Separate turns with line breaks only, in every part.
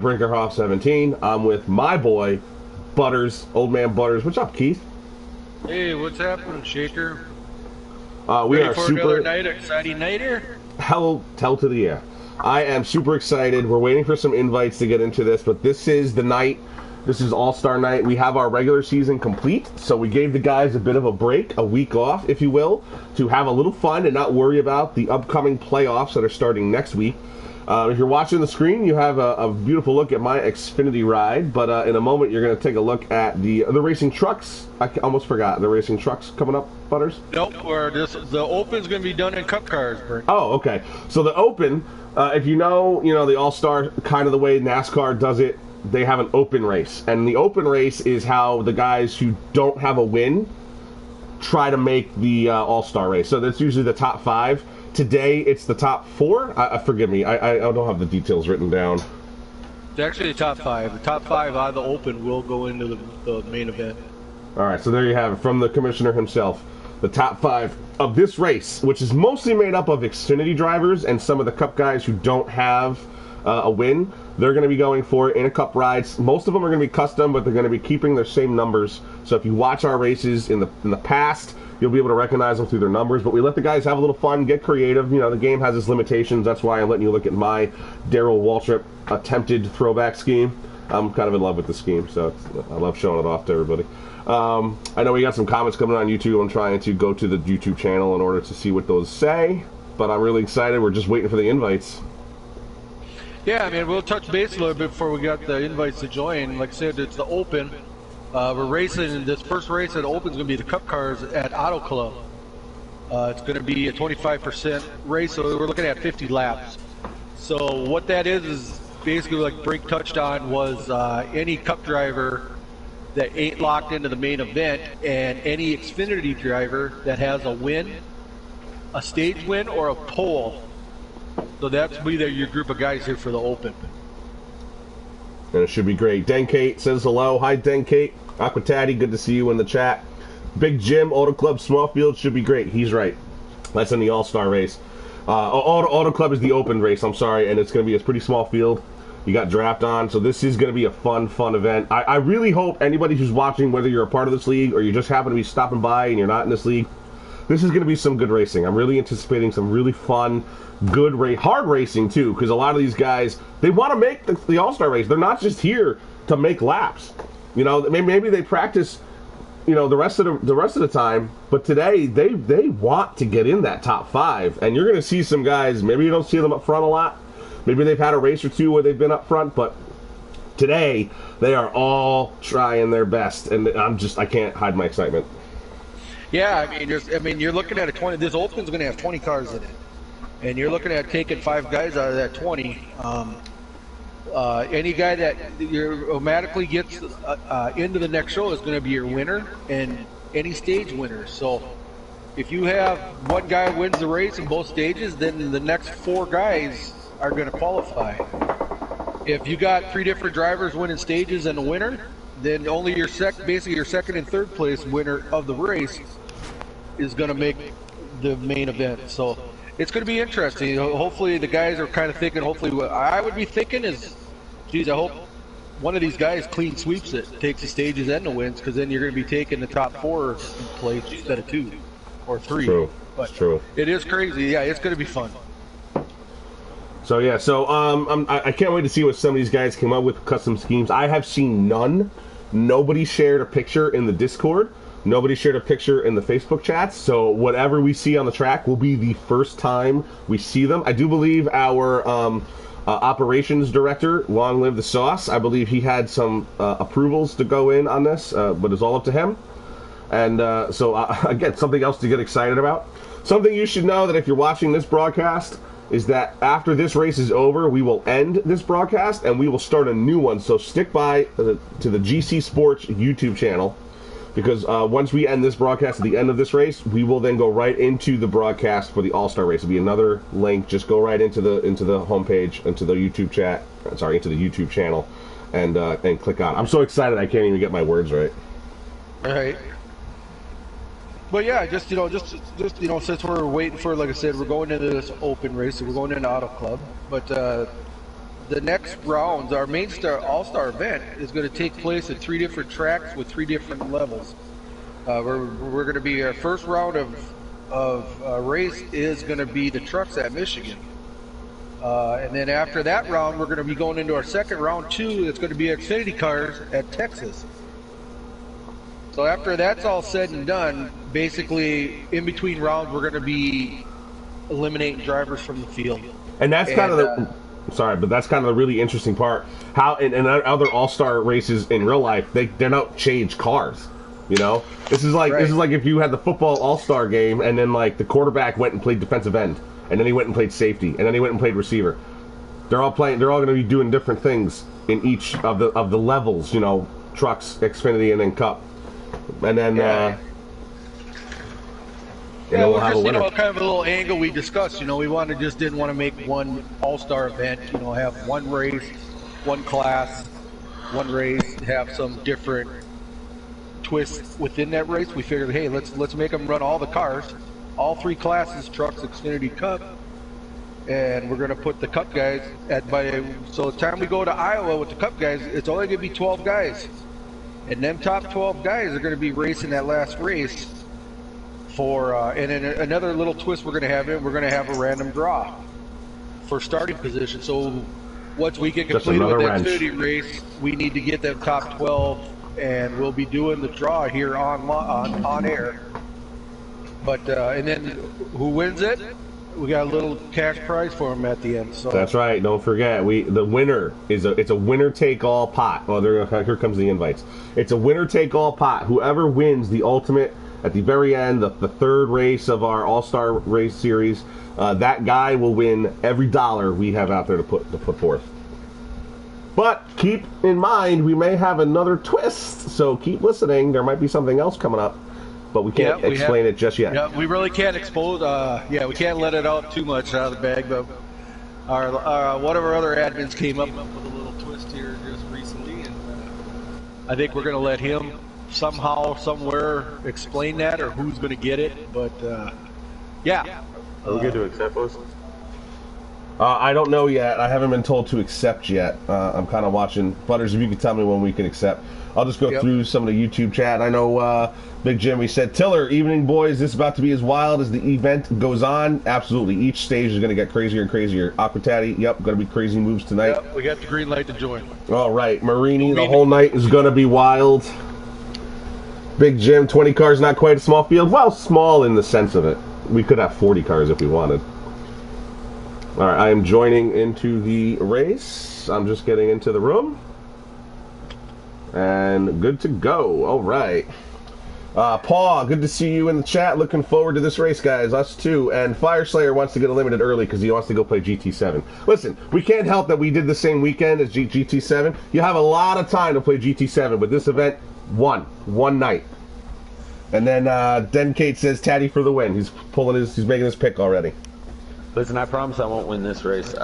Brinkerhoff 17. I'm with my boy, Butters, old man Butters. What's up, Keith?
Hey, what's happening, Shaker?
We
Ready
are
for
super
another night, exciting night here?
tell to the air. I am super excited. We're waiting for some invites to get into this, but this is the night. This is All-Star Night. We have our regular season complete, so we gave the guys a bit of a break, a week off, if you will, to have a little fun and not worry about the upcoming playoffs that are starting next week. If you're watching the screen, you have a beautiful look at my Xfinity ride, but in a moment you're going to take a look at the racing trucks. I almost forgot. The racing trucks coming up, Butters?
Nope, the Open's going to be done in Cup cars, Brent.
Oh, okay. So the Open, if you know the All-Star, kind of the way NASCAR does it, they have an open race. And the open race is how the guys who don't have a win try to make the All-Star race. So that's usually the top 5. Today, it's the top 4. Forgive me, I don't have the details written down.
It's actually the top 5. The top 5 out of the Open will go into the main event.
All right, so there you have it from the commissioner himself. The top 5 of this race, which is mostly made up of Xfinity drivers and some of the Cup guys who don't have a win. They're going to be going for it in a Cup rides. Most of them are going to be custom, but they're going to be keeping their same numbers. So if you watch our races in the past, you'll be able to recognize them through their numbers. But we let the guys have a little fun, get creative. The game has its limitations. That's why I'm letting you look at my Darrell Waltrip attempted throwback scheme. I'm kind of in love with the scheme, so I love showing it off to everybody. I know we got some comments coming on YouTube. I'm trying to go to the YouTube channel in order to see what those say, but I'm really excited. We're just waiting for the invites.
Yeah, I mean, we'll touch base a little bit before we got the invites to join. Like I said, it's the Open. We're racing. This first race at the Open is going to be the Cup cars at Auto Club. It's going to be a 25% race, so we're looking at 50 laps. So what that is basically, like Brink touched on, was any Cup driver that ain't locked into the main event, and any Xfinity driver that has a win, a stage win, or a pole. So that's be your group of guys here for the Open.
And it should be great. Den Kate says hello. Hi, Den Kate. Aquataddy, good to see you in the chat. Big Jim, Auto Club Smallfield should be great. He's right. That's in the All-Star race. Auto Club is the open race, I'm sorry, and it's going to be a pretty small field. You got draft on, so this is going to be a fun event. I really hope anybody who's watching, whether you're a part of this league or you just happen to be stopping by and you're not in this league, this is going to be some good racing. I'm really anticipating some really fun, good hard racing too, because a lot of these guys, they want to make the All-Star race. They're not just here to make laps. Maybe they practice, the rest of the time, but today they want to get in that top 5. And you're going to see some guys, maybe you don't see them up front a lot. Maybe they've had a race or two where they've been up front, but today they are all trying their best, and I can't hide my excitement.
Yeah, I mean, you're looking at a 20. This Open's going to have 20 cars in it, and you're looking at taking 5 guys out of that 20. Any guy that automatically gets into the next show is going to be your winner, and any stage winner. So if you have one guy wins the race in both stages, then the next 4 guys are going to qualify. If you got 3 different drivers winning stages and a winner, then only basically your second and third place winner of the race is going to make the main event. So it's going to be interesting. Hopefully the guys are kind of thinking, hopefully what I would be thinking is, geez, I hope one of these guys clean sweeps it, takes the stages and the wins, because then you're going to be taking the top 4 place instead of 2 or 3.
True.
But
True.
It is crazy. Yeah, it's going to be fun.
So yeah, I can't wait to see what some of these guys came up with custom schemes. I have seen none. Nobody shared a picture in the Discord. Nobody shared a picture in the Facebook chats. So whatever we see on the track will be the first time we see them. I do believe our operations director, long live the sauce, I believe he had some approvals to go in on this, but it's all up to him. And again, something else to get excited about. Something you should know, that if you're watching this broadcast, is that after this race is over, we will end this broadcast and we will start a new one. So stick by to the GC Sports YouTube channel, because once we end this broadcast at the end of this race, we will then go right into the broadcast for the All-Star race. It'll be another link. Just go right into the homepage, into the YouTube chat. Sorry, into the YouTube channel, and click on. I'm so excited I can't even get my words right.
All right. But yeah, just since we're waiting for, like I said, we're going into this open race, so we're going into Auto Club. But the next rounds, our main all-star event is going to take place at 3 different tracks with 3 different levels. We're going to be our first round of race is going to be the trucks at Michigan. And then after that round, we're going to be going into our second round 2. It's going to be Xfinity cars at Texas. So after that's all said and done, basically in between rounds, we're going to be eliminating drivers from the field.
And that's kind of the sorry, but that's kind of the really interesting part. How in other all-star races in real life, they don't change cars. You know, this is like if you had the football all-star game, and then like the quarterback went and played defensive end, and then he went and played safety, and then he went and played receiver. They're all going to be doing different things in each of the levels. You know, trucks, Xfinity, and then Cup, and then.
Yeah, we'll just, kind of a little angle we discussed. You know, we didn't want to make one all-star event. You know, have one race, one class, one race, have some different twists within that race. We figured, hey, let's make them run all the cars, all 3 classes, trucks, Xfinity, Cup, and we're gonna put the Cup guys so the time we go to Iowa with the Cup guys, it's only gonna be 12 guys, and them top 12 guys are gonna be racing that last race. And then another little twist we're going to have we're going to have a random draw for starting position. So once we get completed with the Xfinity race, we need to get that top 12, and we'll be doing the draw here on air. But and then who wins it? We got a little cash prize for them at the end. So
that's right. Don't forget, the winner it's a winner take all pot. Oh, here comes the invites. It's a winner take all pot. Whoever wins the ultimate. At the very end, the 3rd race of our All-Star Race Series, that guy will win every dollar we have out there to put forth. But keep in mind, we may have another twist, so keep listening. There might be something else coming up, but we can't explain it just yet.
Yeah, we really can't expose. We can't let it out too much out of the bag. But one of our other admins came up with a little twist here just recently, and I think we're going to let him somehow, somewhere, explain that, or who's going to get it. But yeah,
are we good to accept those?
I don't know yet. I haven't been told to accept yet. I'm kind of watching. Butters, if you could tell me when we can accept. I'll just go through some of the YouTube chat. I know Big Jimmy said, Tiller, evening boys, this is about to be as wild as the event goes on. Absolutely. Each stage is going to get crazier and crazier. Aquatati, yep, going to be crazy moves tonight.
Yep, we got the green light to join.
All right. Marini, the whole night is going to be wild. Big Jim, 20 cars, not quite a small field. Well, small in the sense of it. We could have 40 cars if we wanted. All right, I am joining into the race. I'm just getting into the room. And good to go. All right. Paul, good to see you in the chat. Looking forward to this race, guys. Us too. And Fire Slayer wants to get eliminated early because he wants to go play GT7. Listen, we can't help that we did the same weekend as GT7. You have a lot of time to play GT7, but this event, one night. And then Kate says Taddy for the win. He's making his pick already.
Listen, I promise I won't win this race.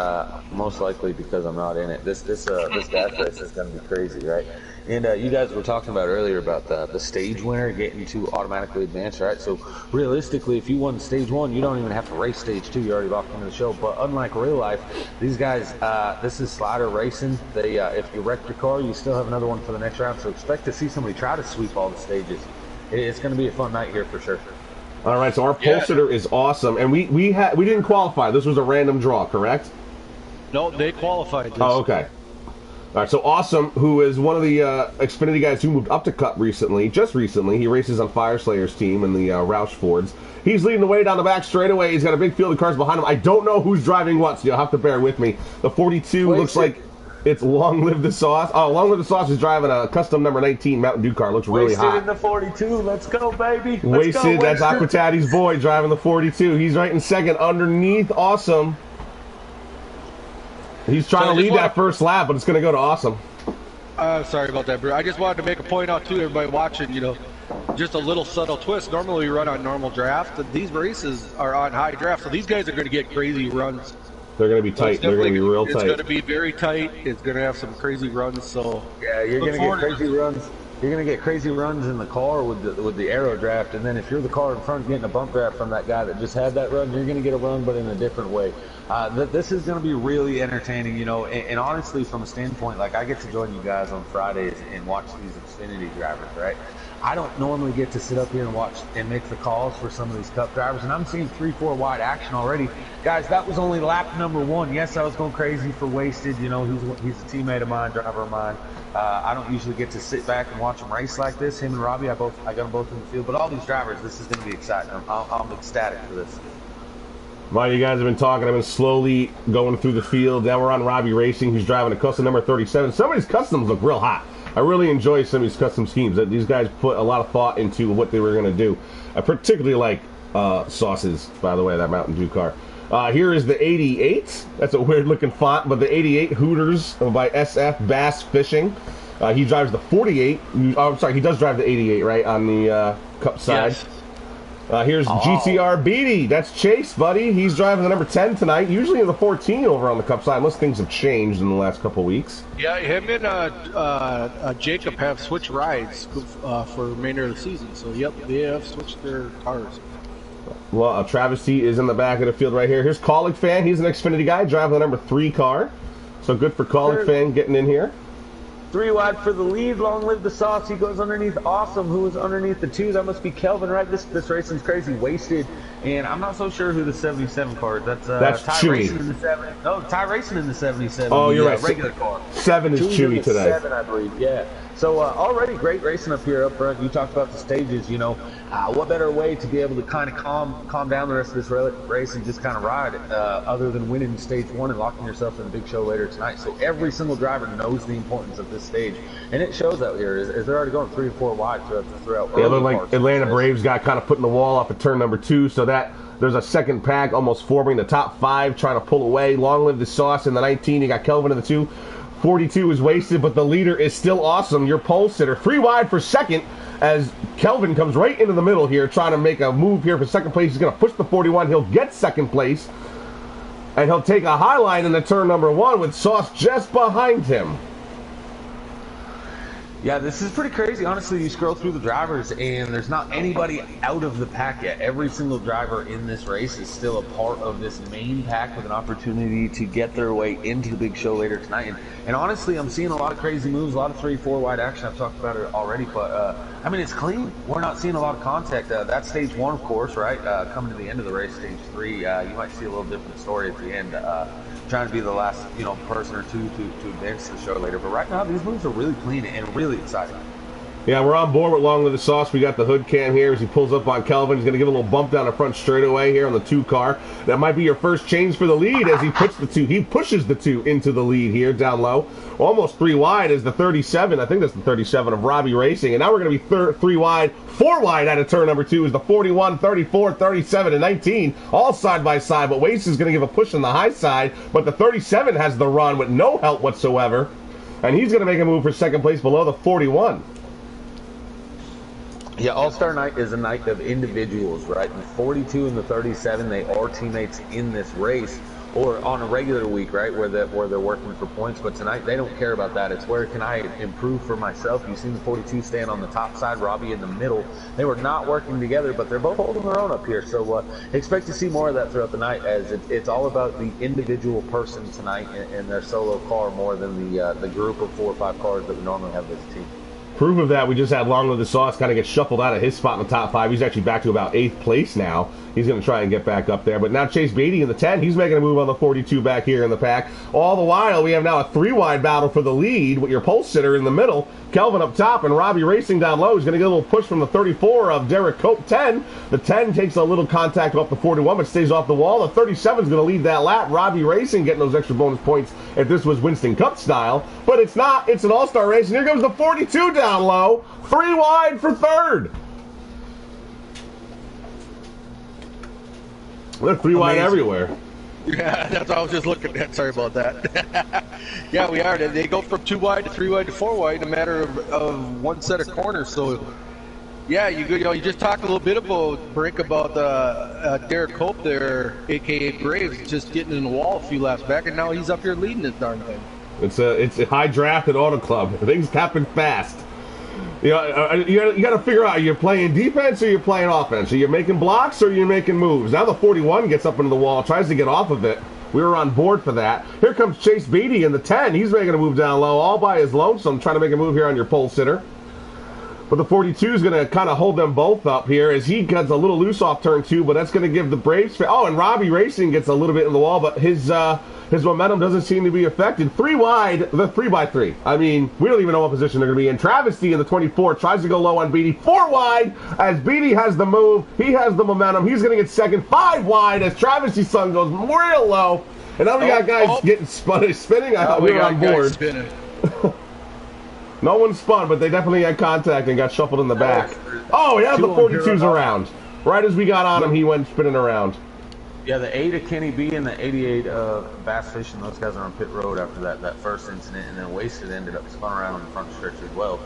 Most likely because I'm not in it. This dash race is going to be crazy, right? And you guys were talking about earlier about the stage winner getting to automatically advance, right? So realistically, if you won stage 1, you don't even have to race stage 2. You're already locked into the show. But unlike real life, these guys, this is slider racing. They, if you wreck your car, you still have another one for the next round. So expect to see somebody try to sweep all the stages. It's going to be a fun night here for sure.
All right, so our pole sitter is awesome, and we didn't qualify. This was a random draw, correct?
No, they qualified.
Oh, okay. All right, so Awesome, who is one of the Xfinity guys who moved up to Cup just recently. He races on Fire Slayer's team in the Roush Fords. He's leading the way down the back straightaway. He's got a big field of cars behind him. I don't know who's driving what, so you'll have to bear with me. The 42 looks like it's Long Live the Sauce. Oh, Long Live the Sauce is driving a custom number 19 Mountain Dew car. Looks really hot.
Wasted in the 42. Let's go, baby.
Wasted. That's Aquatati's boy driving the 42. He's right in second underneath Awesome. He's trying to lead that first lap, but it's going to go to Awesome.
Sorry about that, bro. I just wanted to make a point out, too, everybody watching, just a little subtle twist. Normally we run on normal draft. These races are on high draft, so these guys are going to get crazy runs.
They're going to be tight. They're going to be real tight.
It's going to be very tight. It's going to have some crazy runs. So
yeah, you're going to get crazy runs. You're going to get crazy runs in the car with the aero draft, and then if you're the car in front getting a bump draft from that guy that just had that run, you're going to get a run, but in a different way. This is going to be really entertaining, and honestly, from a standpoint, like I get to join you guys on Fridays and watch these Xfinity drivers, right? I don't normally get to sit up here and watch and make the calls for some of these Cup drivers, and I'm seeing 3-4 wide action already. Guys, that was only lap number 1. Yes, I was going crazy for Wasted. He's a teammate of mine, driver of mine. I don't usually get to sit back and watch them race like this. Him and Robbie, I got them both in the field. But all these drivers, this is going to be exciting. I'm ecstatic for this.
While you guys have been talking, I've been slowly going through the field. Now we're on Robbie Racing. He's driving a custom number 37. Some of these customs look real hot. I really enjoy some of these custom schemes. These guys put a lot of thought into what they were going to do. I particularly like Sauce's, by the way, that Mountain Dew car. Here is the 88. That's a weird-looking font, but the 88 Hooters by SF Bass Fishing. He drives the 48. I'm sorry, he does drive the 88, right, on the Cup side.
Yes.
Here's GTR Beatty. That's Chase, buddy. He's driving the number 10 tonight, usually in the 14 over on the Cup side, unless things have changed in the last couple of weeks.
Yeah, him and Jacob have switched rides for the remainder of the season. So, yep, they have switched their cars.
Well, Travis T is in the back of the field right here. Here's Colic Fan. He's an Xfinity guy, driving the number 3 car. So good for Colic Fan getting in here.
3 wide for the lead. Long live the Sauce. He goes underneath Awesome, who is underneath the 2. That must be Kelvin, right? This racing's crazy. Wasted. And I'm not so sure who the 77 car is. That's
Ty
Chewy.
Racing
in the 7. No, Ty Racing in the 77.
Oh, you're right.
Regular car.
7 is Chewy today.
7, I believe. Yeah. So already great racing up here up front. You talked about the stages. What better way to be able to kind of calm down the rest of this race and just kind of ride, other than winning stage 1 and locking yourself in the big show later tonight. So every single driver knows the importance of this stage, and it shows out here. Is they're already going 3 or 4 wide throughout.
Yeah, look like Atlanta Braves got kind of put in the wall off of turn number 2, so that there's a second pack almost forming the top 5, trying to pull away. Long live the Sauce in the 19. You got Kelvin in the 2. 42 is Wasted, but the leader is still Awesome. Your pole sitter 3 wide for second as Kelvin comes right into the middle here, trying to make a move here for second place. He's going to push the 41. He'll get second place, and he'll take a high line into turn number 1 with Sauce just behind him.
Yeah, this is pretty crazy. Honestly, you scroll through the drivers, and there's not anybody out of the pack yet. Every single driver in this race is still a part of this main pack with an opportunity to get their way into the big show later tonight. And honestly, I'm seeing a lot of crazy moves, a lot of 3-4 wide action. I've talked about it already, but I mean, it's clean. We're not seeing a lot of contact. That's stage 1, of course, right? Coming to the end of the race, stage 3, you might see a little different story at the end. Trying to be the last, person or two to advance the show later. But right now, these moves are really clean and really exciting.
Yeah, we're on board with Long Live the Sauce. We got the hood cam here as he pulls up on Kelvin. He's going to give a little bump down the front straightaway here on the 2 car. That might be your first change for the lead as he pushes the 2 into the lead here down low. Almost 3 wide is the 37. I think that's the 37 of Robbie Racing. And now we're going to be 3 wide, 4 wide out of turn number 2 is the 41, 34, 37, and 19. All side by side, but Waste is going to give a push on the high side. But the 37 has the run with no help whatsoever. And he's going to make a move for second place below the 41.
Yeah, All-Star Night is a night of individuals, right? The 42 and the 37, they are teammates in this race, or on a regular week, right, where they're working for points. But tonight, they don't care about that. It's where can I improve for myself. You've seen the 42 stand on the top side, Robbie in the middle. They were not working together, but they're both holding their own up here. So expect to see more of that throughout the night, as it's all about the individual person tonight in their solo car more than the group of 4 or 5 cars that we normally have as a team.
Proof of that, we just had Long Live the Sauce kind of get shuffled out of his spot in the top 5. He's actually back to about 8th place now. He's going to try and get back up there. But now Chase Beatty in the 10. He's making a move on the 42 back here in the pack. All the while, we have now a 3-wide battle for the lead with your pole sitter in the middle. Kelvin up top and Robbie Racing down low. He's going to get a little push from the 34 of Derek Cope 10. The 10 takes a little contact off the 41, but stays off the wall. The 37 is going to lead that lap. Robbie Racing getting those extra bonus points if this was Winston Cup style. But it's not. It's an all-star race. And here comes the 42 down low. 3 wide for third. They're 3 wide everywhere.
Yeah, that's what I was just looking at. Sorry about that. Yeah, we are. They go from 2 wide to 3 wide to 4 wide in a matter of 1 set of corners. So, yeah, you just talked a little bit about Derek Cope there, a.k.a. Graves, just getting in the wall a few laps back, and now he's up here leading this darn thing.
It's a high draft at Auto Club. Things happen fast. You got to figure out, are you playing defense or you're playing offense? Are you making blocks or you're making moves? Now the 41 gets up into the wall, tries to get off of it. We were on board for that. Here comes Chase Beatty in the 10. He's making a move down low all by his lonesome, trying to make a move here on your pole sitter. But the 42 is going to kind of hold them both up here as he gets a little loose off turn 2, but that's going to give the Braves... Oh, and Robbie Racing gets a little bit in the wall, but his momentum doesn't seem to be affected. 3 wide, the 3x3. I mean, we don't even know what position they're going to be in. Travesty in the 24 tries to go low on Beatty. 4 wide as Beatty has the move. He has the momentum. He's going to get second. 5 wide as Travesty's son goes real low. And now we got guys getting spinning. I thought we were on board. No one spun, but they definitely had contact and got shuffled in the back. Oh, yeah, the 42's around. Right as we got on him, he went spinning around.
Yeah, the 8 of Kenny B and the 88 of Bass Fishing, those guys are on pit road after that first incident, and then Wasted ended up spun around on the front stretch as well.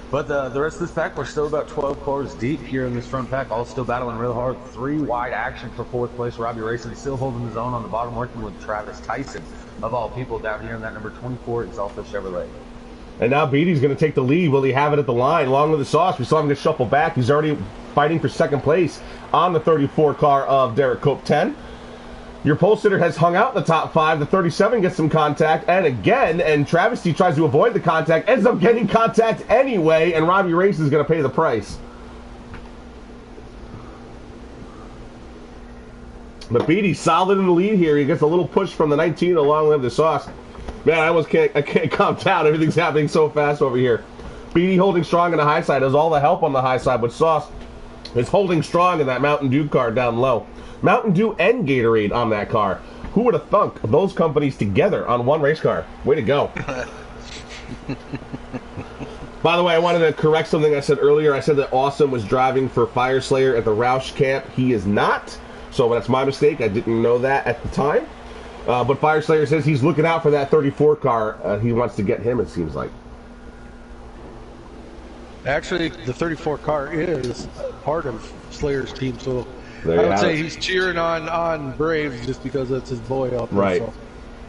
But the rest of this pack, we're still about 12 cars deep here in this front pack, all still battling real hard. 3 wide action for 4th place. Robbie Racing still holding his own on the bottom, working with Travis Tyson, of all people, down here in that number 24 Exalta Chevrolet.
And now Beatty's going to take the lead. Will he have it at the line? Along with the sauce, we saw him get shuffled back. He's already fighting for second place on the 34 car of Derek Cope 10. Your pole sitter has hung out in the top 5. The 37 gets some contact, and again, and Travesty tries to avoid the contact, ends up getting contact anyway, and Robbie Race is going to pay the price. But Beatty's solid in the lead here. He gets a little push from the 19 along with the sauce. Man, I can't calm down. Everything's happening so fast over here. Beatty holding strong on the high side. Does all the help on the high side, but Sauce is holding strong in that Mountain Dew car down low. Mountain Dew and Gatorade on that car. Who would have thunk those companies together on one race car? Way to go. By the way, I wanted to correct something I said earlier. I said that Awesome was driving for Fire Slayer at the Roush camp. He is not. So that's my mistake. I didn't know that at the time. But Fire Slayer says he's looking out for that 34 car. He wants to get him, it seems like.
Actually, the 34 car is part of Slayer's team, so
I
would say he's cheering on Braves just because that's his boy out there.
Right.
So.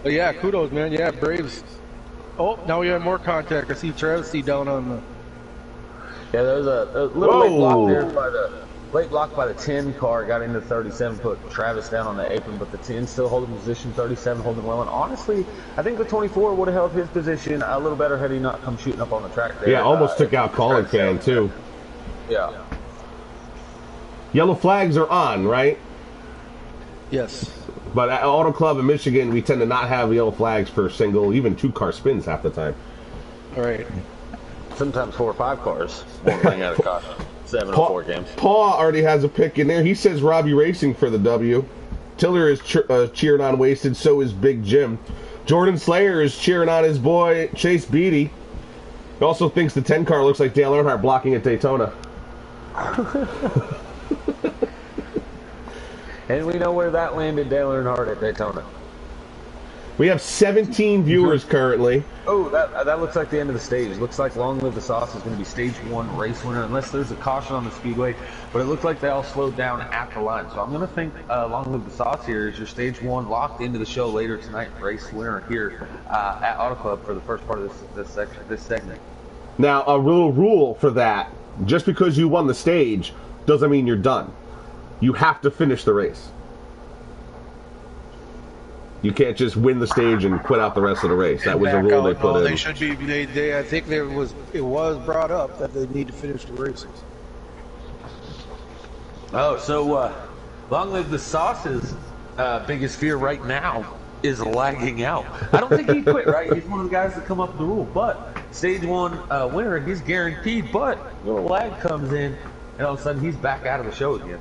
But yeah, kudos, man. Yeah, Braves. Oh, now we have more contact. I see Travesty down on the...
Yeah, there was a little late block there by the... Late block by the 10 car, got into 37, put Travis down on the apron, but the 10 still holding position, 37 holding well. And honestly, I think the 24 would have held his position a little better had he not come shooting up on the track there.
Yeah, almost took out Colin Can, too.
Yeah.
Yellow flags are on, right?
Yes.
But at Auto Club in Michigan, we tend to not have yellow flags for single, even 2-car spins half the time.
All right.
Sometimes 4 or 5 cars won't bring out a caution. 7 or 4 games.
Paul already has a pick in there. He says Robbie Racing for the W. Tiller is cheering on Wasted. So is Big Jim. Jordan Slayer is cheering on his boy Chase Beatty. He also thinks the 10 car looks like Dale Earnhardt blocking at Daytona.
And we know where that landed Dale Earnhardt at Daytona.
We have 17 viewers currently.
Oh, that looks like the end of the stage. Looks like Long Live the Sauce is going to be stage 1 race winner, unless there's a caution on the speedway. But it looks like they all slowed down at the line. So I'm going to think Long Live the Sauce here is your stage 1 locked into the show later tonight. Race winner here at Auto Club for the first part of this segment.
Now, a little rule for that: just because you won the stage doesn't mean you're done. You have to finish the race. You can't just win the stage and quit out the rest of the race. That was a rule they put in.
They should be. They I think it was brought up that they need to finish the races.
Oh, so Long Live the Sauce's biggest fear right now is lagging out. I don't think he quit, right? He's one of the guys that come up with the rule. But stage 1 winner, he's guaranteed. But a little lag comes in, and all of a sudden he's back out of the show again.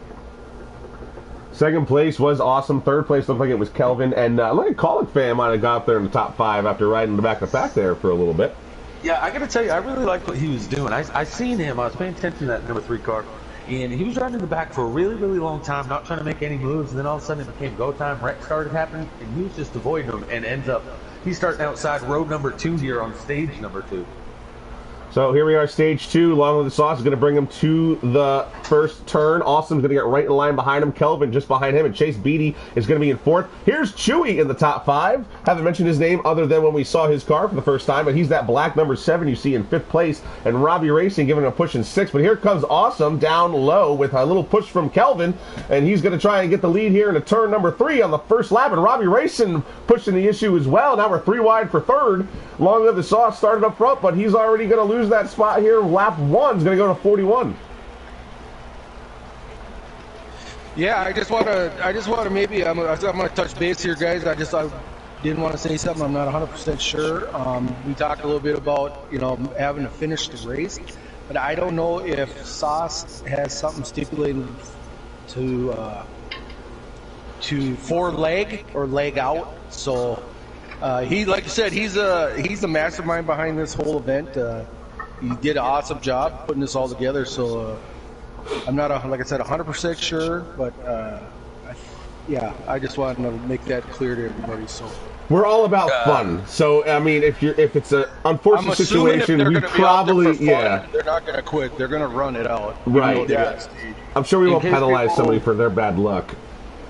Second place was Awesome. Third place looked like it was Kelvin. And look at Colic fan might have got there in the top 5 after riding the back of the pack there for a little bit.
Yeah, I got to tell you, I really liked what he was doing. I seen him. I was paying attention to that number 3 car. And he was riding in the back for a really, really long time, not trying to make any moves. And then all of a sudden it became go time. Wreck started happening. And he was just avoiding them and ends up, he's starting outside road number 2 here on stage number 2.
So here we are, stage 2. Long Live the Sauce is going to bring him to the first turn. Awesome's going to get right in line behind him. Kelvin just behind him, and Chase Beatty is going to be in 4th. Here's Chewy in the top 5. Haven't mentioned his name other than when we saw his car for the first time, but he's that black number 7 you see in 5th place, and Robbie Racing giving him a push in 6th. But here comes Awesome down low with a little push from Kelvin, and he's going to try and get the lead here into turn number 3 on the first lap, and Robbie Racing pushing the issue as well. Now we're 3 wide for 3rd. Long Live the Sauce started up front, but he's already going to lose that spot here. Lap 1 is going to go to 41.
Yeah, I just want to maybe I'm going to touch base here, guys. I didn't want to say something. I'm not 100% sure. We talked a little bit about having to finish the race, but I don't know if Sauce has something stipulated to for leg or leg out. So he, like you said, he's the mastermind behind this whole event. He did an awesome job putting this all together. So I'm not, like I said, 100% sure, but yeah, I just wanted to make that clear to everybody. So
we're all about fun. So I mean, if it's an unfortunate situation, we probably
they're not going to quit. They're going to run it out.
Right. Yeah. I'm sure we won't penalize somebody for their bad luck.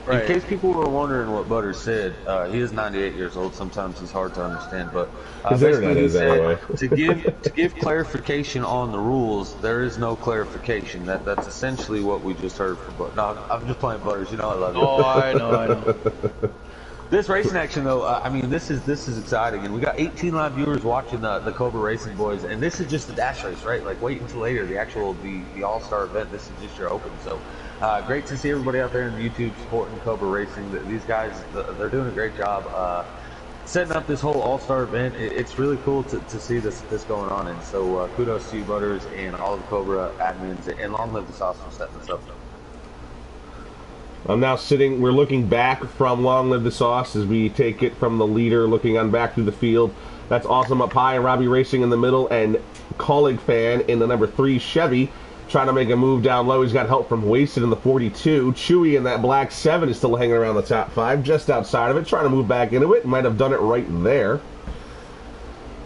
Right. In case people were wondering what Butters said, he is 98 years old. Sometimes he's hard to understand, but
his internet is anyway.
to give clarification on the rules, there is no clarification. That's essentially what we just heard from Butters. No, I'm just playing Butters. You know I love you.
Oh, I know.
This racing action, though, I mean, this is exciting, and we got 18 live viewers watching the Cobra Racing boys, and this is just the dash race, right? Like, wait until later, the All-Star event. This is just your open. So, great to see everybody out there on YouTube supporting Cobra Racing. These guys, they're doing a great job setting up this whole All-Star event. It's really cool to see this going on, and so kudos to you, Butters, and all the Cobra admins, and long live the Sauce for setting this up.
I'm now sitting, we're looking back from Long Live the Sauce as we take it from the leader, looking on back through the field. That's Awesome up high, and Robbie Racing in the middle, and Colleague Fan in the number 3 Chevy, trying to make a move down low. He's got help from Wasted in the 42. Chewy in that black 7 is still hanging around the top 5, just outside of it, trying to move back into it. Might have done it right there.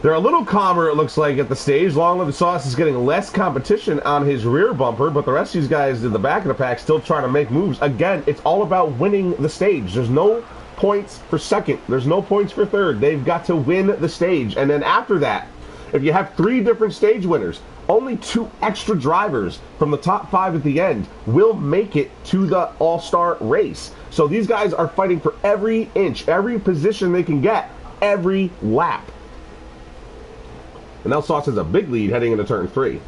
They're a little calmer, it looks like, at the stage. Long Live the Sauce is getting less competition on his rear bumper, but the rest of these guys in the back of the pack still trying to make moves. Again, it's all about winning the stage. There's no points for second. There's no points for third. They've got to win the stage. And then after that, if you have 3 different stage winners, only 2 extra drivers from the top 5 at the end will make it to the All-Star race. So these guys are fighting for every inch, every position they can get, every lap. And now Sauce has a big lead heading into turn 3.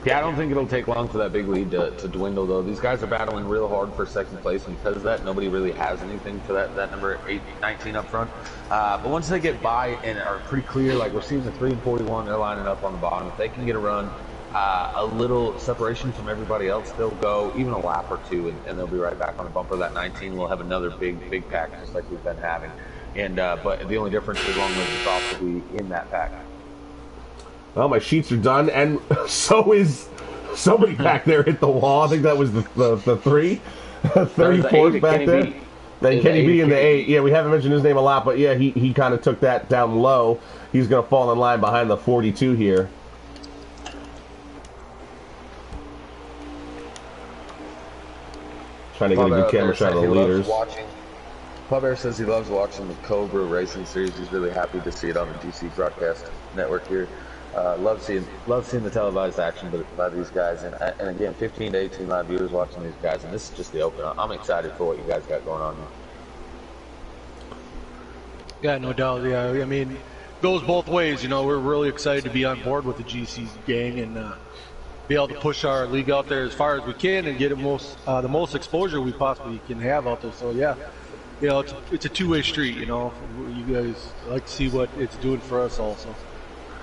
Yeah, I don't think it'll take long for that big lead to dwindle, though. These guys are battling real hard for second place, and because of that, nobody really has anything for that number 19 up front. But once they get by and are pretty clear, like we're seeing the 3 and 41, they're lining up on the bottom. If they can get a run, a little separation from everybody else, they'll go even a lap or 2, and they'll be right back on the bumper. That 19 will have another big pack, just like we've been having. And but the only difference is Long Live the Sauce will be in that pack.
Well, my sheets are done, and so is somebody back there hit the wall. I think that was the 3. 34th back there. Then Kenny B in the 8. Yeah, we haven't mentioned his name a lot, but yeah, he kind of took that down low. He's going to fall in line behind the 42 here. Trying to get a good camera shot of the leaders.
Pub Air says he loves watching the Cobra Racing Series. He's really happy to see it on the DC Broadcast Network here. Love seeing the televised action by these guys. And again, 15 to 18 live viewers watching these guys. And this is just the open. I'm excited for what you guys got going on here.
Yeah, no doubt. Yeah, I mean, goes both ways. You know, we're really excited to be on board with the GC gang and be able to push our league out there as far as we can and get the most exposure we possibly can have out there. So yeah. You know, it's a two-way street, you know. You guys like to see what it's doing for us also.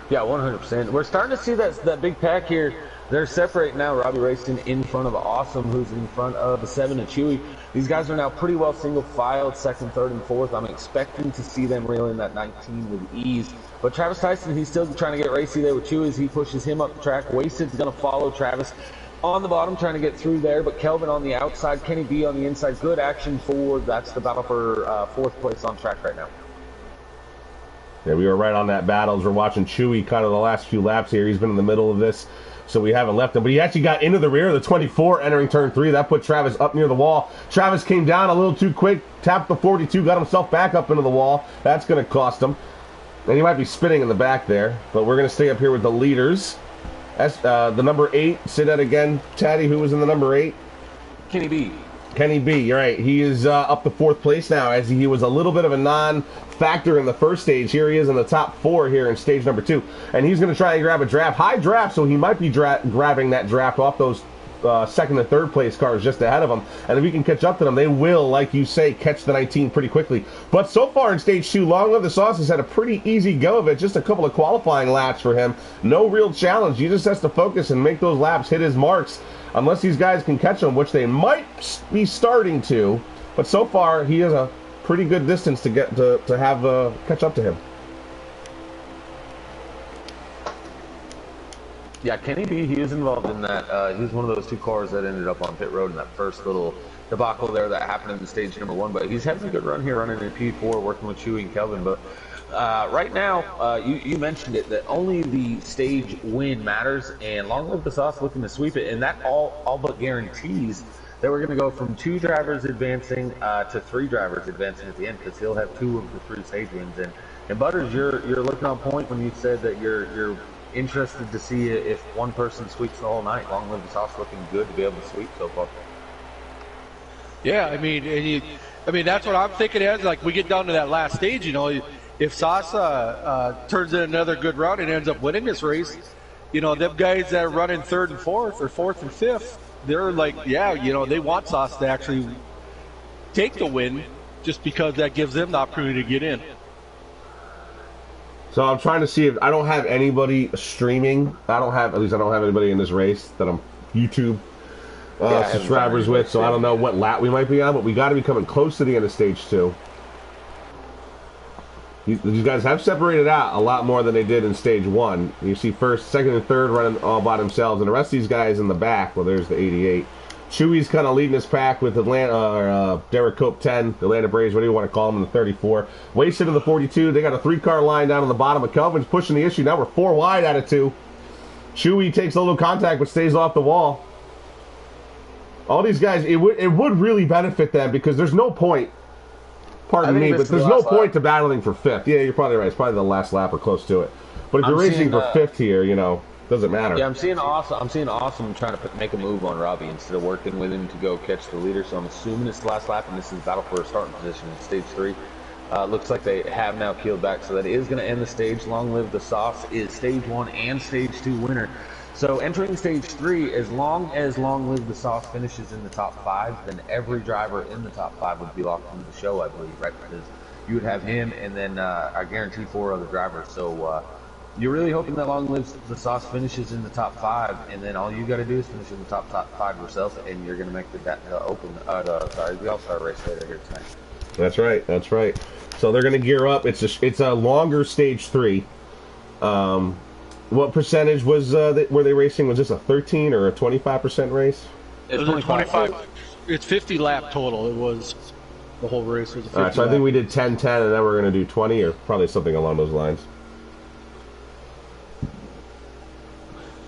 Yeah, 100%. We're starting to see that big pack here. They're separating now. Robbie Racing in front of Awesome, who's in front of the 7 and Chewy. These guys are now pretty well single-filed, 2nd, 3rd, and 4th. I'm expecting to see them reel in that 19 with ease. But Travis Tyson, he's still trying to get racy there with Chewy as he pushes him up the track. Wasted's going to follow Travis on the bottom, trying to get through there, but Kelvin on the outside, Kenny B on the inside. Good action forward. That's the battle for 4th place on track right now.
Yeah, we were right on that battle as we're watching Chewy kind of the last few laps here. He's been in the middle of this, so we haven't left him. But he actually got into the rear of the 24 entering turn 3. That put Travis up near the wall. Travis came down a little too quick, tapped the 42, got himself back up into the wall. That's going to cost him. And he might be spinning in the back there. But we're going to stay up here with the leaders. That's the number 8. Say that again, Taddy. Who was in the number 8?
Kenny B.
Kenny B, you're right. He is up to 4th place now, as he was a little bit of a non-factor in the first stage. Here he is in the top 4 here in stage number 2. And he's going to try and grab a draft. High draft, so he might be grabbing that draft off those 2nd and 3rd place cars just ahead of him. And if he can catch up to them, they will, like you say, catch the 19 pretty quickly. But so far in stage 2, Long Live the Sauce has had a pretty easy go of it. Just a couple of qualifying laps for him. No real challenge. He just has to focus and make those laps, hit his marks. Unless these guys can catch him, which they might be starting to. But so far, he has a pretty good distance to get to have catch up to him.
Yeah, Kenny B, he was involved in that. He was one of those 2 cars that ended up on pit road in that first little debacle there that happened in stage number 1. But he's having a good run here, running in P4, working with Chewy and Kelvin. But right now, you mentioned it, that only the stage win matters, and Long Live the Sauce looking to sweep it, and that all but guarantees that we're going to go from 2 drivers advancing to 3 drivers advancing at the end, because he'll have 2 of the 3 stage wins. And Butters, you're looking on point when you said that you're interested to see if one person sweeps the whole night. Long Live the Sauce looking good to be able to sweep so far.
Yeah, I mean, that's what I'm thinking as, like, we get down to that last stage, you know, if Sasa turns in another good run and ends up winning this race, you know, them guys that are running 3rd and 4th or 4th and 5th, they're like, yeah, you know, they want Sasa to actually take the win just because that gives them the opportunity to get in.
So I'm trying to see if I don't have anybody streaming. I don't have anybody in this race that I'm YouTube subscribers with, so I don't know what lap we might be on, but we got to be coming close to the end of stage 2. These guys have separated out a lot more than they did in stage 1. You see 1st, 2nd, and 3rd running all by themselves, and the rest of these guys in the back. Well, there's the 88. Chewy's kind of leading this pack with Derek Cope 10, Atlanta Braves, whatever you want to call them, in the 34. Wasted in the 42. They got a 3-car line down on the bottom of Kelvin's pushing the issue. Now we're 4 wide out of 2. Chewy takes a little contact but stays off the wall. All these guys, it would really benefit them, because there's no point. Pardon me, but there's no point to battling for 5th. Yeah, you're probably right. It's probably the last lap or close to it. But if you're racing for 5th here, you know, doesn't matter.
Yeah, I'm seeing Awesome trying to make a move on Robbie instead of working with him to go catch the leader. So I'm assuming it's the last lap, and this is battle for a starting position in stage 3. Looks like they have now peeled back, so that is going to end the stage. Long Live the Sauce is stage 1 and stage 2 winner. So entering stage 3, as long as Long Live the Sauce finishes in the top 5, then every driver in the top 5 would be locked into the show, I believe, right? Because you would have him, and then I guarantee 4 other drivers. So you're really hoping that Long Live the Sauce finishes in the top 5, and then all you got to do is finish in the top 5 yourself, and you're going to make the All-Star race later here tonight.
That's right. That's right. So they're going to gear up. It's a longer stage 3. What percentage was were they racing? Was this a 13 or a 25% race?
It was 25. It's 50 lap total. It was the whole race was a 50
All right, so I think we did 10-10, and then we're going to do 20, or probably something along those lines.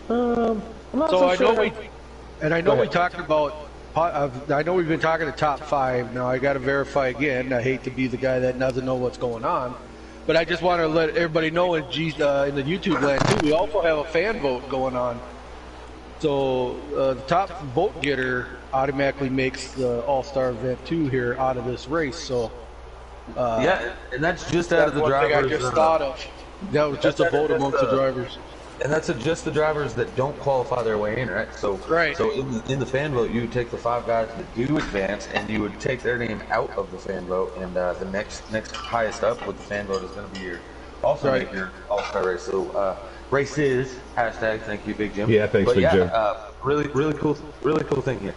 So I know we talked about. I know we've been talking to top 5. Now I got to verify again. I hate to be the guy that doesn't know what's going on, but I just want to let everybody know in the YouTube land too. We also have a fan vote going on. So the top vote getter automatically makes the All-Star event 2 here out of this race. So
yeah, and that's just out of the drivers.
One thing I just thought of. That was just a vote amongst the drivers.
And that's just the drivers that don't qualify their way in, right? So in the fan vote, you would take the 5 guys that do advance, and you would take their name out of the fan vote, and the next highest up with the fan vote is going to be your All-Star race. So races hashtag. Thank you, Big Jim.
Yeah, thanks, Big Jim.
Really cool thing here.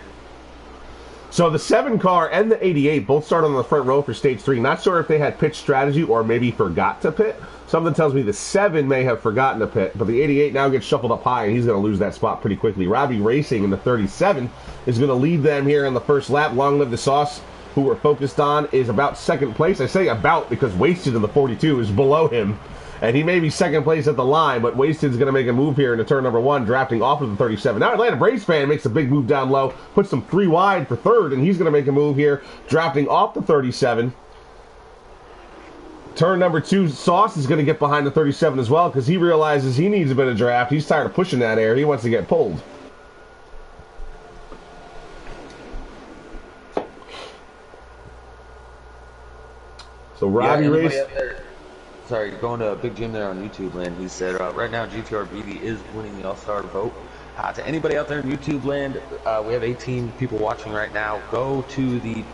So the 7 car and the 88 both started on the front row for stage 3. Not sure if they had pit strategy or maybe forgot to pit. Something tells me the 7 may have forgotten to pit, but the 88 now gets shuffled up high, and he's going to lose that spot pretty quickly. Robbie Racing in the 37 is going to lead them here in the first lap. Long Live the Sauce, who we're focused on, is about 2nd place. I say about because Wasted in the 42 is below him. And he may be second place at the line, but Wasted's going to make a move here into turn number 1, drafting off of the 37. Now Atlanta Braves fan makes a big move down low, puts him 3 wide for third, and he's going to make a move here, drafting off the 37. Turn number 2, Sauce is going to get behind the 37 as well because he realizes he needs a bit of draft. He's tired of pushing that air. He wants to get pulled. So Robbie Race.
Sorry, going to Big Jim there on YouTube land. He said right now GTR BD is winning the All-Star vote. To anybody out there in YouTube land, we have 18 people watching right now. Go to the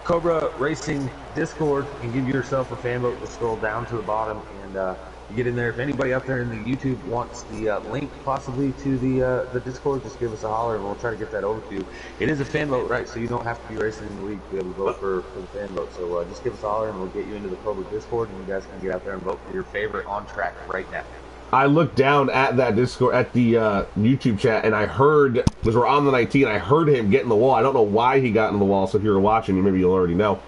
Cobra Racing Discord and give yourself a fan vote. Just scroll down to the bottom and you get in there. If anybody out there in the YouTube wants the link possibly to the Discord, just give us a holler and we'll try to get that over to you. It is a fan vote, right? So you don't have to be racing in the league to be able to vote for the fan vote. So just give us a holler and we'll get you into the Cobra Discord and you guys can get out there and vote for your favorite on track right now.
I looked down at that Discord, at the YouTube chat, and I heard, because we're on the 19, I heard him get in the wall. I don't know why he got in the wall, so if you're watching, maybe you'll already know.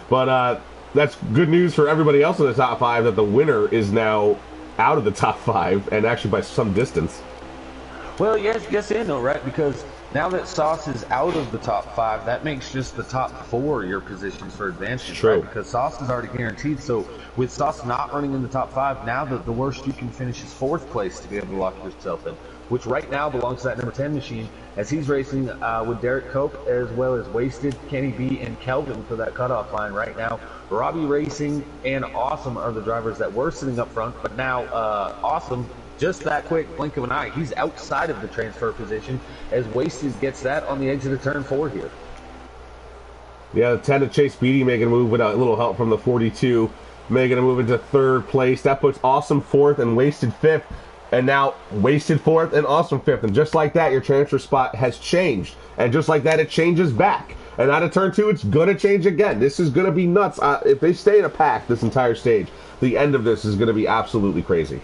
But that's good news for everybody else in the top 5 that the winner is now out of the top 5, and actually by some distance.
Well, yes and no, right? Because now that Sauce is out of the top 5, that makes just the top 4 your positions for advancement,
True.
right? Because Sauce is already guaranteed. So with Sauce not running in the top 5, now the worst you can finish is 4th place to be able to lock yourself in, which right now belongs to that number 10 machine, as he's racing with Derek Cope as well as Wasted, Kenny B, and Kelvin for that cutoff line right now. Robbie Racing and Awesome are the drivers that were sitting up front, but now Awesome, just that quick blink of an eye, he's outside of the transfer position as Wasted gets that on the exit of turn 4 here.
Yeah, the 10 to Chase Beatty making a move with a little help from the 42, making a move into 3rd place. That puts Awesome 4th and Wasted 5th. And now Wasted 4th and Awesome 5th. And just like that, your transfer spot has changed. And just like that, it changes back. And out of turn 2, it's going to change again. This is going to be nuts. If they stay in a pack this entire stage, the end of this is going to be absolutely crazy.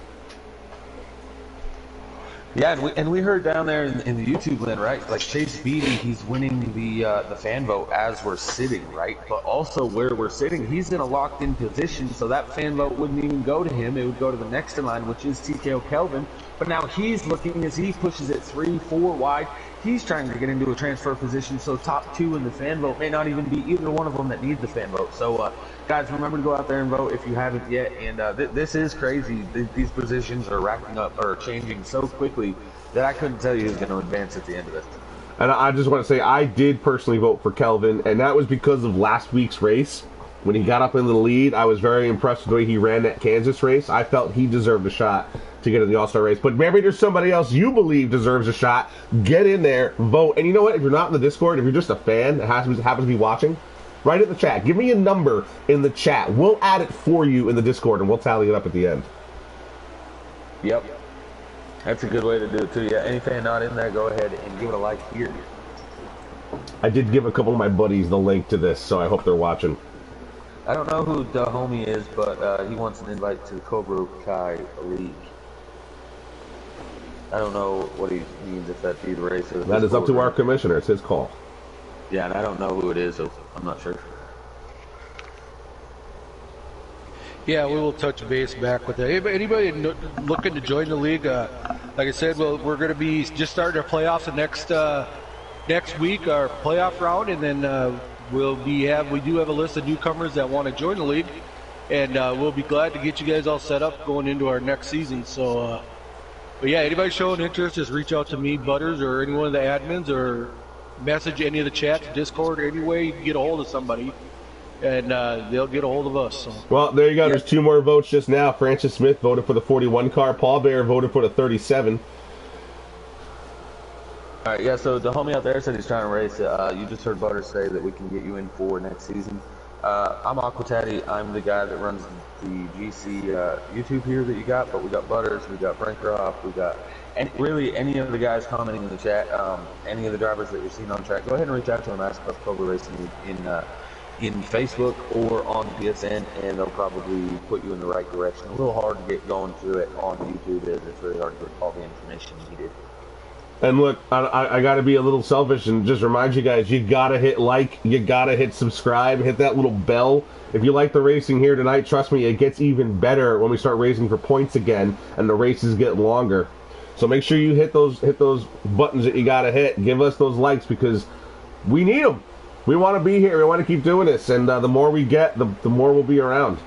Yeah, and we heard down there in the YouTube land, right? Like Chase Beatty, he's winning the fan vote as we're sitting, right? But also where we're sitting, he's in a locked-in position, so that fan vote wouldn't even go to him. It would go to the next in line, which is TKO Kelvin. But now he's looking as he pushes it 3, 4 wide. He's trying to get into a transfer position, so top 2 in the fan vote may not even be either one of them that need the fan vote. So, guys, remember to go out there and vote if you haven't yet. And this is crazy. These positions are racking up or changing so quickly that I couldn't tell you who's going to advance at the end of this.
And I just want to say I did personally vote for Kelvin, and that was because of last week's race. When he got up into the lead, I was very impressed with the way he ran that Kansas race. I felt he deserved a shot to get in the All-Star race. But maybe there's somebody else you believe deserves a shot. Get in there, vote. And you know what? If you're not in the Discord, if you're just a fan that happens to be watching, write it in the chat. Give me a number in the chat. We'll add it for you in the Discord, and we'll tally it up at the end.
Yep. That's a good way to do it, too. Yeah, any fan not in there, go ahead and give it a like here.
I did give a couple of my buddies the link to this, so I hope they're watching.
I don't know who the homie is, but he wants an invite to the Cobra Kai League. I don't know what he means, if that's either race or...
That is up to our commissioner. It's his call.
Yeah, and I don't know who it is, so I'm not sure.
Yeah, we will touch base back with that. Anybody looking to join the league? Like I said, we're going to be just starting our playoffs the next week, our playoff round, and then we do have a list of newcomers that want to join the league, and we'll be glad to get you guys all set up going into our next season. So, but yeah, anybody showing interest, just reach out to me, Butters, or any one of the admins, or message any of the chats, Discord, any way you can get a hold of somebody, and they'll get a hold of us. So.
Well, there you go. There's 2 more votes just now. Francis Smith voted for the 41 car. Paul Bear voted for the 37.
All right, yeah, so the homie out there said he's trying to race. You just heard Butters say that we can get you in for next season. I'm Aquataddy. I'm the guy that runs the GC YouTube here that you got, but we got Butters, we got Brinkroff, we got really any of the guys commenting in the chat, any of the drivers that you're seeing on track. Go ahead and reach out to them, ask about Cobra Racing in Facebook or on PSN, and they'll probably put you in the right direction. A little hard to get going through it on YouTube, as it's really hard to get all the information needed.
And look, I got to be a little selfish and just remind you guys, you got to hit like, you got to hit subscribe, hit that little bell. If you like the racing here tonight, trust me, it gets even better when we start racing for points again and the races get longer. So make sure you hit those buttons that you got to hit. Give us those likes because we need them. We want to be here. We want to keep doing this. And the more we get, the more we'll be around.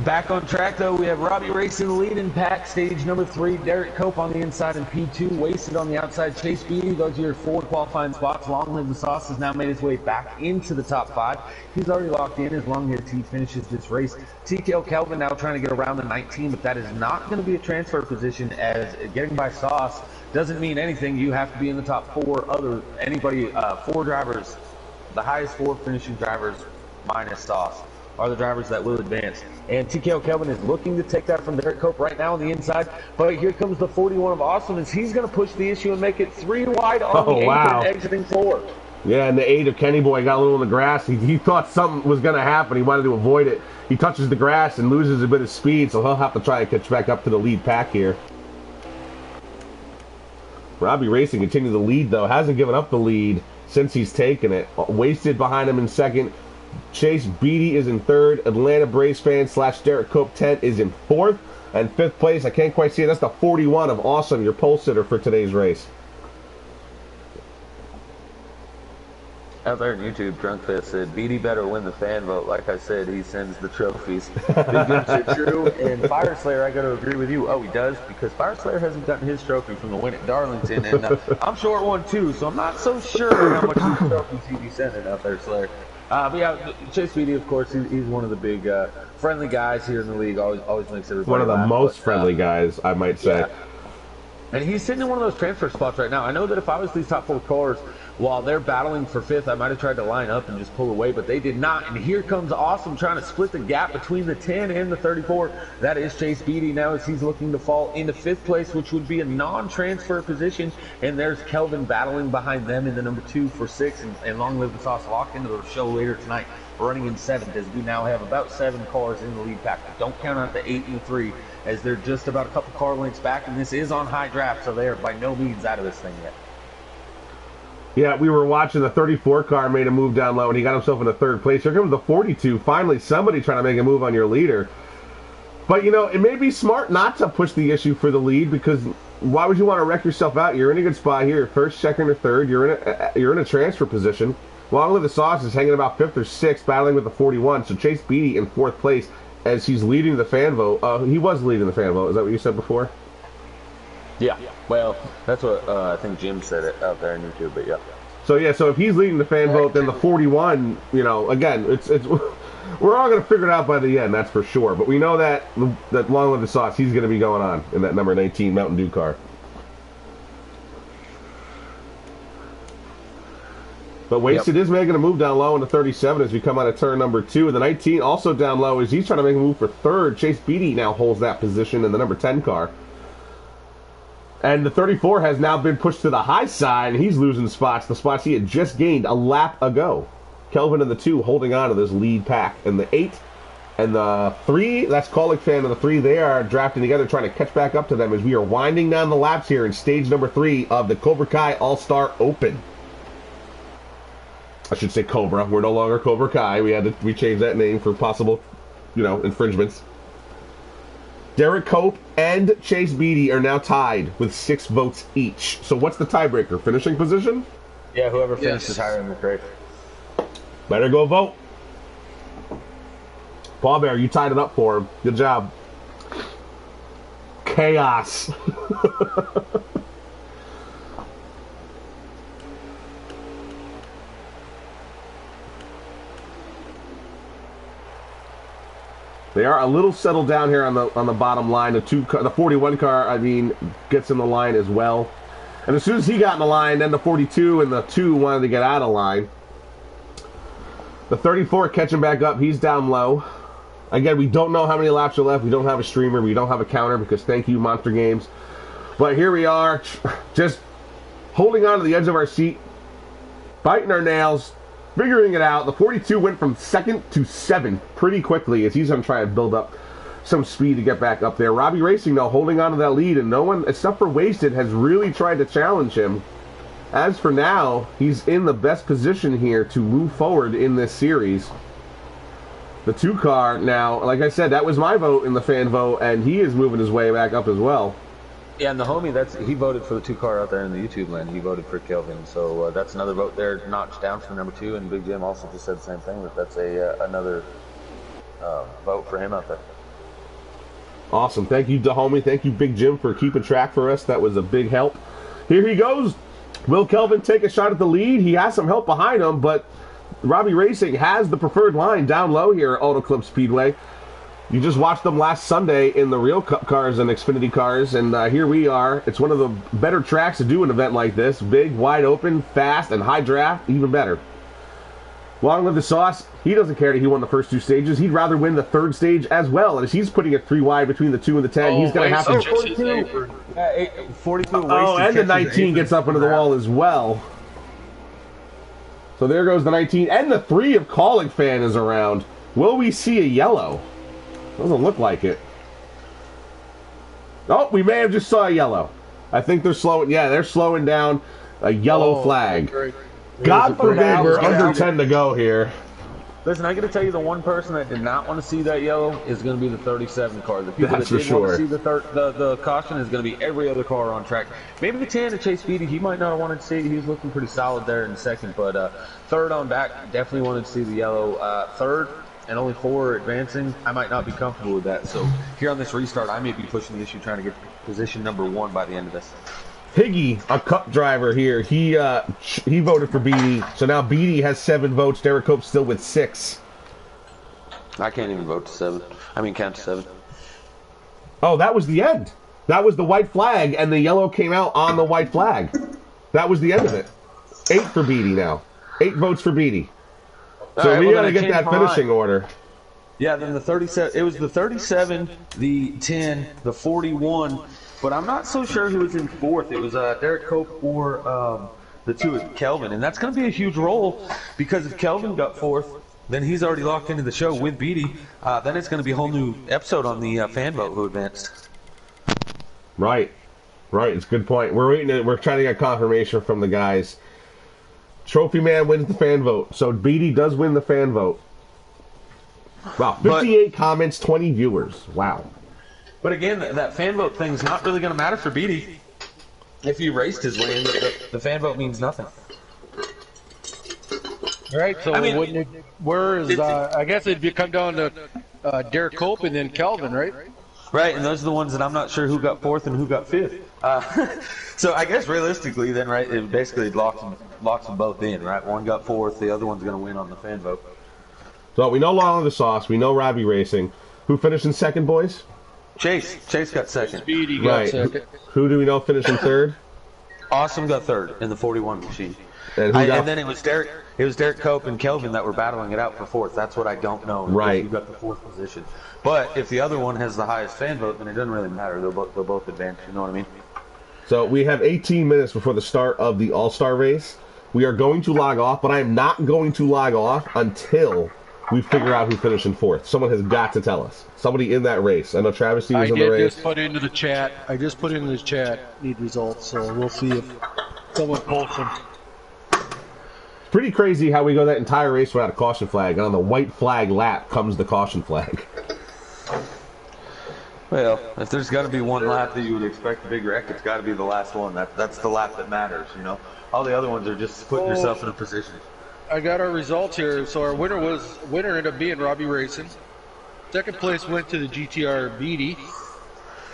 Back on track, though, we have Robbie racing the lead in pack, stage number 3. Derek Cope on the inside in P2. Wasted on the outside. Chase Beatty, those are your 4 qualifying spots. Long Live the Sauce has now made his way back into the top 5. He's already locked in as long as he finishes this race. TKO Kelvin now trying to get around the 19, but that is not going to be a transfer position, as getting by Sauce doesn't mean anything. You have to be in the top 4. Four drivers, the highest 4 finishing drivers minus Sauce, are the drivers that will advance. And TKO Kelvin is looking to take that from Derek Cope right now on the inside. But here comes the 41 of Awesome as he's going to push the issue and make it 3 wide on the apron exiting 4.
Yeah, and the 8 of Kenny Boy got a little in the grass. He thought something was going to happen. He wanted to avoid it. He touches the grass and loses a bit of speed, so he'll have to try and catch back up to the lead pack here. Robbie Racing continues to lead, though. Hasn't given up the lead since he's taken it. Wasted behind him in second. Chase Beatty is in third. Atlanta Braves fan / Derek Cope 10 is in fourth. And fifth place, I can't quite see it. That's the 41 of Awesome, your pole sitter for today's race.
Out there on YouTube, Drunkfest said, Beatty better win the fan vote. Like I said, he sends the trophies. Big guns are true. And Fire Slayer, I got to agree with you. Oh, he does? Because Fire Slayer hasn't gotten his trophy from the win at Darlington. And I'm short one, too, so I'm not so sure how much of these trophies he'd be sending out there, Slayer. But yeah, Chase Beatty, of course, he's one of the big friendly guys here in the league. Always makes everybody
one of the
laugh,
most friendly guys, I might say.
Yeah. And he's sitting in one of those transfer spots right now. I know that if I was these top 4 cars, while they're battling for 5th, I might have tried to line up and just pull away, but they did not. And here comes Awesome trying to split the gap between the 10 and the 34. That is Chase Beatty now as he's looking to fall into 5th place, which would be a non-transfer position. And there's Kelvin battling behind them in the number 2 for 6. And Long Live the Sauce locked into the show later tonight, running in 7th, as we now have about 7 cars in the lead pack. But don't count out the 8 and the 3, as they're just about a couple car lengths back. And this is on high draft, so they are by no means out of this thing yet.
Yeah, we were watching the 34 car made a move down low, and he got himself into 3rd place. Here comes the 42. Finally, somebody trying to make a move on your leader. But, you know, it may be smart not to push the issue for the lead, because why would you want to wreck yourself out? You're in a good spot here. 1st, 2nd, or 3rd. You're in a transfer position. Long Live the Sauce is hanging about 5th or 6th, battling with the 41. So Chase Beatty in 4th place as he's leading the fan vote. He was leading the fan vote. Is that what you said before?
Yeah, well, that's what I think Jim said it out there on YouTube, but yeah.
So if he's leading the fan vote, then the 41, you know, again, it's we're all going to figure it out by the end, that's for sure. But we know that Long Live the Sauce, he's going to be going on in that number 19 Mountain Dew car. But Wasted is making a move down low into 37 as we come out of turn number 2. And the 19 also down low as he's trying to make a move for 3rd. Chase Beatty now holds that position in the number 10 car. And the 34 has now been pushed to the high side, and he's losing spots, the spots he had just gained a lap ago. Kelvin and the 2 holding on to this lead pack. And the 8 and the 3, that's Colic fan, and the 3, they are drafting together, trying to catch back up to them as we are winding down the laps here in stage number 3 of the Cobra Kai All-Star Open. I should say Cobra. We're no longer Cobra Kai. We changed that name for possible, infringements. Derek Cope and Chase Beatty are now tied with 6 votes each. So what's the tiebreaker? Finishing position?
Yeah, whoever finishes higher in the race.
Better go vote. Paul Bear, you tied it up for him. Good job. Chaos. They are a little settled down here on the bottom line. The 41 car, gets in the line as well. And as soon as he got in the line, then the 42 and the 2 wanted to get out of line. The 34 catching back up. He's down low. Again, we don't know how many laps are left. We don't have a streamer. We don't have a counter because thank you, Monster Games. But here we are, just holding on to the edge of our seat, biting our nails, figuring it out. The 42 went from 2nd to 7th pretty quickly as he's going to try and build up some speed to get back up there. Robbie Racing, though, holding on to that lead, and no one, except for Wasted, has really tried to challenge him. As for now, he's in the best position here to move forward in this series. The 2-car now, like I said, that was my vote in the fan vote, and he is moving his way back up as well.
Yeah, and the homie, he voted for the 2-car out there in the YouTube land. He voted for Kelvin, so that's another vote there, notched down from number 2. And Big Jim also just said the same thing. That's another vote for him out there.
Awesome. Thank you, homie. Thank you, Big Jim, for keeping track for us. That was a big help. Here he goes. Will Kelvin take a shot at the lead? He has some help behind him, but Robbie Racing has the preferred line down low here at Auto Club Speedway. You just watched them last Sunday in the real Cup cars and Xfinity cars, and here we are. It's one of the better tracks to do an event like this. Big, wide open, fast, and high draft, even better. Long live the sauce. He doesn't care that he won the first 2 stages. He'd rather win the 3rd stage as well. And as he's putting it 3 wide between the 2 and the 10, he's going to have to...
42. 42.
Oh, and the 19 gets up into the wall as well. So there goes the 19. And the 3 of Calling Fan is around. Will we see a yellow? Doesn't look like it. Oh, we may have just saw a yellow. I think they're slowing... Yeah, they're slowing down a yellow flag.
Great.
God forbid we're under 10 to go here.
Listen, I got to tell you, the one person that did not want to see that yellow is going to be the 37 car. The people
That's
that
for
did want
sure.
to see the caution is going to be every other car on track. Maybe the 10 to Chase Beatty, he might not have wanted to see it. He was looking pretty solid there in second, but 3rd on back, definitely wanted to see the yellow. 3rd and only 4 advancing, I might not be comfortable with that. So here on this restart, I may be pushing the issue, trying to get position number 1 by the end of this.
Higgy, a Cup driver here, he voted for Beatty. So now Beatty has 7 votes. Derek Cope's still with 6.
I can't even vote to 7. I mean, count to 7.
Oh, that was the end. That was the white flag, and the yellow came out on the white flag. That was the end of it. 8 for Beatty now. 8 votes for Beatty. So
right,
we
well,
got to get that finishing order.
Yeah, then the 37. It was the 37, the 10, the 41. But I'm not so sure who was in 4th. It was Derek Cope or the 2 of Kelvin. And that's going to be a huge role because if Kelvin got 4th, then he's already locked into the show with Beatty. Then it's going to be a whole new episode on the fan vote who advanced.
Right. It's a good point. We're trying to get confirmation from the guys. Trophy Man wins the fan vote. So Beatty does win the fan vote. Wow, 58 comments, 20 viewers. Wow.
But again, that fan vote thing is not really going to matter for Beatty. If he raced his way in, the fan vote means nothing.
All right, so I guess it'd come down to Derek Cope and then Kelvin, right?
Right, and those are the ones that I'm not sure who got 4th and who got 5th. So I guess realistically then, right, it basically locks them both in, right? One got 4th, the other one's going to win on the fan vote.
So we know Long of the Sauce, we know Robbie Racing. Who finished in 2nd, boys?
Chase got 2nd.
Speedy got 2nd.
Who do we know finished in 3rd?
Awesome got 3rd in the 41 machine.
And
then it was Derek Cope and Kelvin that were battling it out for 4th. That's what I don't know.
Right.
Who got the 4th position. But if the other one has the highest fan vote, then it doesn't really matter. They'll both advance. You know what I mean?
So we have 18 minutes before the start of the All-Star race. We are going to log off, but I am not going to log off until we figure out who finished in 4th. Someone has got to tell us. Somebody in that race. I know Travis was in the race.
I just put into the chat, need results, so we'll see if someone posts them.
It's pretty crazy how we go that entire race without a caution flag, and on the white flag lap comes the caution flag.
Well, if there's got to be one lap that you would expect a big wreck, it's got to be the last one. That's the lap that matters, you know. All the other ones are just putting yourself in a position.
I got our results here. So our winner ended up being Robbie Racing. 2nd place went to the GTR Beatty.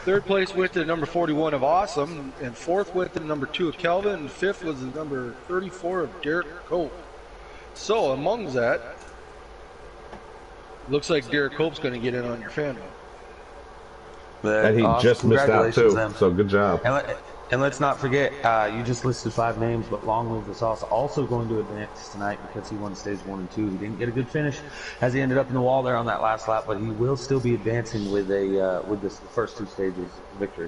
3rd place went to the number 41 of Awesome, and 4th went to the number 2 of Kelvin, and 5th was the number 34 of Derek Cope. So among that, looks like Derek Cope's going to get in on your fan vote.
And he just missed out too. So good job.
And let's not forget, you just listed 5 names, but Long Live the Sauce also going to advance tonight because he won stage 1 and 2. He didn't get a good finish as he ended up in the wall there on that last lap, but he will still be advancing with this first 2 stages victory.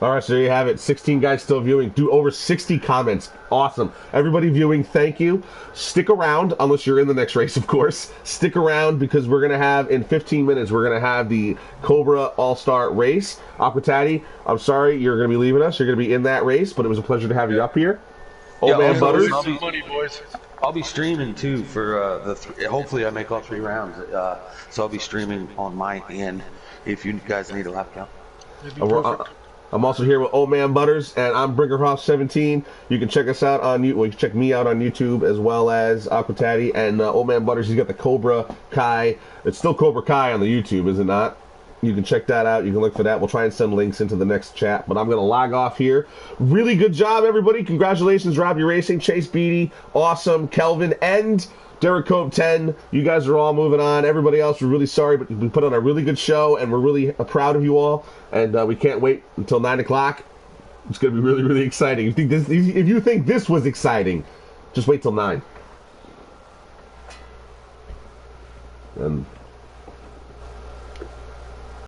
All right, so there you have it. 16 guys still viewing. Do over 60 comments. Awesome. Everybody viewing, thank you. Stick around, unless you're in the next race, of course. Stick around because we're going to have, in 15 minutes, we're going to have the Cobra All-Star race. Aquatati, I'm sorry, you're going to be leaving us. You're going to be in that race, but it was a pleasure to have you up here. Old Man Butters.
I'll be streaming too for hopefully I make all 3 rounds. So I'll be streaming on my end if you guys need a lap count.
I'm also here with Old Man Butters, and I'm Brinkerhoff17. You can check us out on you can check me out on YouTube as well as Aquatati and Old Man Butters. He's got the Cobra Kai. It's still Cobra Kai on the YouTube, is it not? You can check that out. You can look for that. We'll try and send links into the next chat, but I'm going to log off here. Really good job, everybody. Congratulations, Robbie Racing, Chase Beatty, awesome, Kelvin, and Derek Cope 10. You guys are all moving on. Everybody else, we're really sorry, but we put on a really good show, and we're really proud of you all. And we can't wait until 9 o'clock. It's going to be really, really exciting. If you think this was exciting, just wait till 9. And